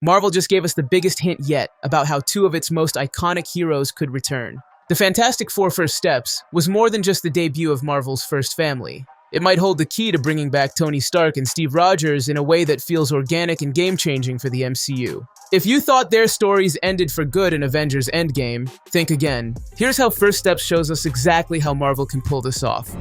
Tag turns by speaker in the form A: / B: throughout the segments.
A: Marvel just gave us the biggest hint yet about how two of its most iconic heroes could return. The Fantastic Four First Steps was more than just the debut of Marvel's first family. It might hold the key to bringing back Tony Stark and Steve Rogers in a way that feels organic and game-changing for the MCU. If you thought their stories ended for good in Avengers Endgame, think again. Here's how First Steps shows us exactly how Marvel can pull this off.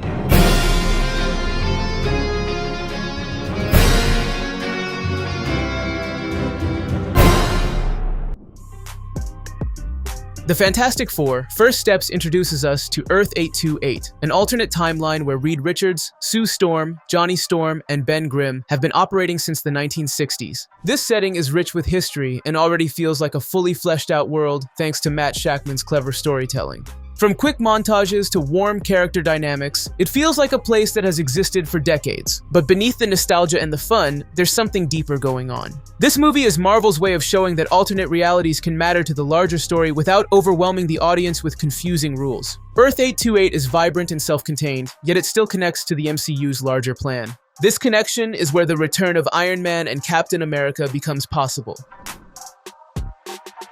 A: The Fantastic Four First Steps introduces us to Earth 828, an alternate timeline where Reed Richards, Sue Storm, Johnny Storm, and Ben Grimm have been operating since the 1960s. This setting is rich with history and already feels like a fully fleshed out world thanks to Matt Shakman's clever storytelling. From quick montages to warm character dynamics, it feels like a place that has existed for decades. But beneath the nostalgia and the fun, there's something deeper going on. This movie is Marvel's way of showing that alternate realities can matter to the larger story without overwhelming the audience with confusing rules. Earth 828 is vibrant and self-contained, yet it still connects to the MCU's larger plan. This connection is where the return of Iron Man and Captain America becomes possible.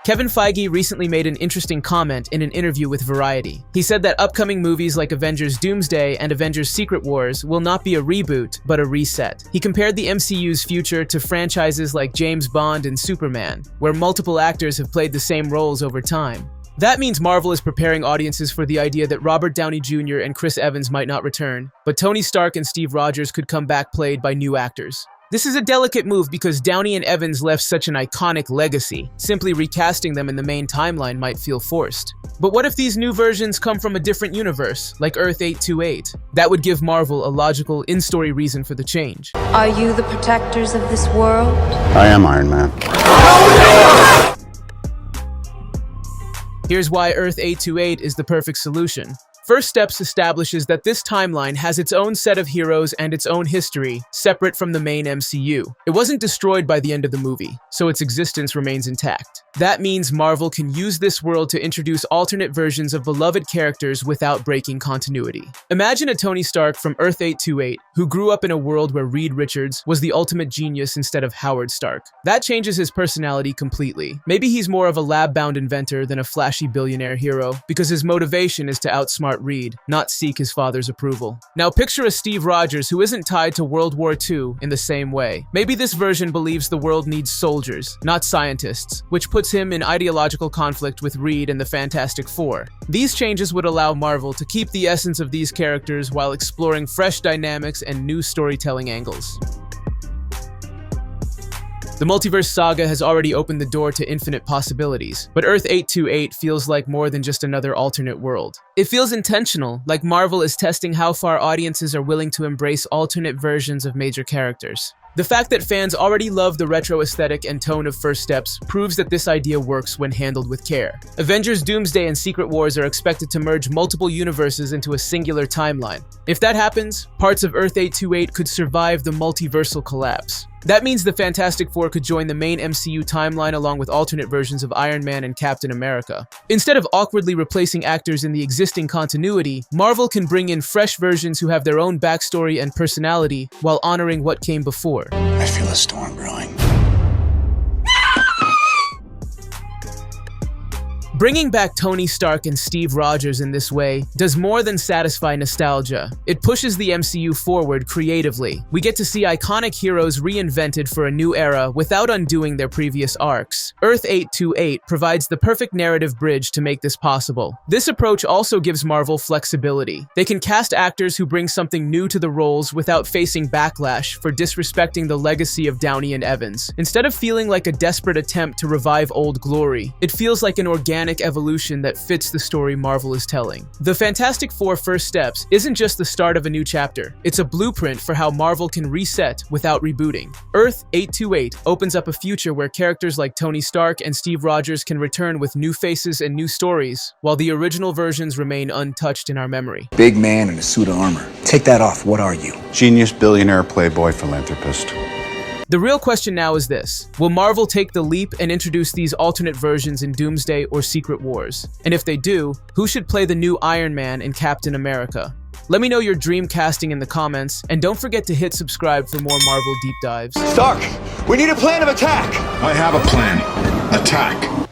A: Kevin Feige recently made an interesting comment in an interview with Variety. He said that upcoming movies like Avengers Doomsday and Avengers Secret Wars will not be a reboot, but a reset. He compared the MCU's future to franchises like James Bond and Superman, where multiple actors have played the same roles over time. That means Marvel is preparing audiences for the idea that Robert Downey Jr. and Chris Evans might not return, but Tony Stark and Steve Rogers could come back played by new actors. This is a delicate move because Downey and Evans left such an iconic legacy. Simply recasting them in the main timeline might feel forced. But what if these new versions come from a different universe, like Earth 828? That would give Marvel a logical, in-story reason for the change.
B: Are you the protectors of this world?
C: I am Iron Man.
A: Here's why Earth 828 is the perfect solution. First Steps establishes that this timeline has its own set of heroes and its own history, separate from the main MCU. It wasn't destroyed by the end of the movie, so its existence remains intact. That means Marvel can use this world to introduce alternate versions of beloved characters without breaking continuity. Imagine a Tony Stark from Earth 828 who grew up in a world where Reed Richards was the ultimate genius instead of Howard Stark. That changes his personality completely. Maybe he's more of a lab-bound inventor than a flashy billionaire hero, because his motivation is to outsmart Reed, not seek his father's approval. Now picture a Steve Rogers who isn't tied to World War II in the same way. Maybe this version believes the world needs soldiers, not scientists, which puts him in ideological conflict with Reed and the Fantastic Four. These changes would allow Marvel to keep the essence of these characters while exploring fresh dynamics and new storytelling angles. The multiverse saga has already opened the door to infinite possibilities, but Earth 828 feels like more than just another alternate world. It feels intentional, like Marvel is testing how far audiences are willing to embrace alternate versions of major characters. The fact that fans already love the retro aesthetic and tone of First Steps proves that this idea works when handled with care. Avengers Doomsday and Secret Wars are expected to merge multiple universes into a singular timeline. If that happens, parts of Earth 828 could survive the multiversal collapse. That means the Fantastic Four could join the main MCU timeline along with alternate versions of Iron Man and Captain America. Instead of awkwardly replacing actors in the existing continuity, Marvel can bring in fresh versions who have their own backstory and personality while honoring what came before.
C: I feel a storm brewing.
A: Bringing back Tony Stark and Steve Rogers in this way does more than satisfy nostalgia. It pushes the MCU forward creatively. We get to see iconic heroes reinvented for a new era without undoing their previous arcs. Earth 828 provides the perfect narrative bridge to make this possible. This approach also gives Marvel flexibility. They can cast actors who bring something new to the roles without facing backlash for disrespecting the legacy of Downey and Evans. Instead of feeling like a desperate attempt to revive old glory, it feels like an organic evolution that fits the story Marvel is telling. The Fantastic Four First Steps isn't just the start of a new chapter, it's a blueprint for how Marvel can reset without rebooting. Earth 828 opens up a future where characters like Tony Stark and Steve Rogers can return with new faces and new stories, while the original versions remain untouched in our memory.
D: Big man in a suit of armor. Take that off, what are you?
C: Genius, billionaire, playboy, philanthropist.
A: The real question now is this: will Marvel take the leap and introduce these alternate versions in Doomsday or Secret Wars? And if they do, who should play the new Iron Man and Captain America? Let me know your dream casting in the comments, and don't forget to hit subscribe for more Marvel deep dives.
E: Stark, we need a plan of attack!
C: I have a plan. Attack.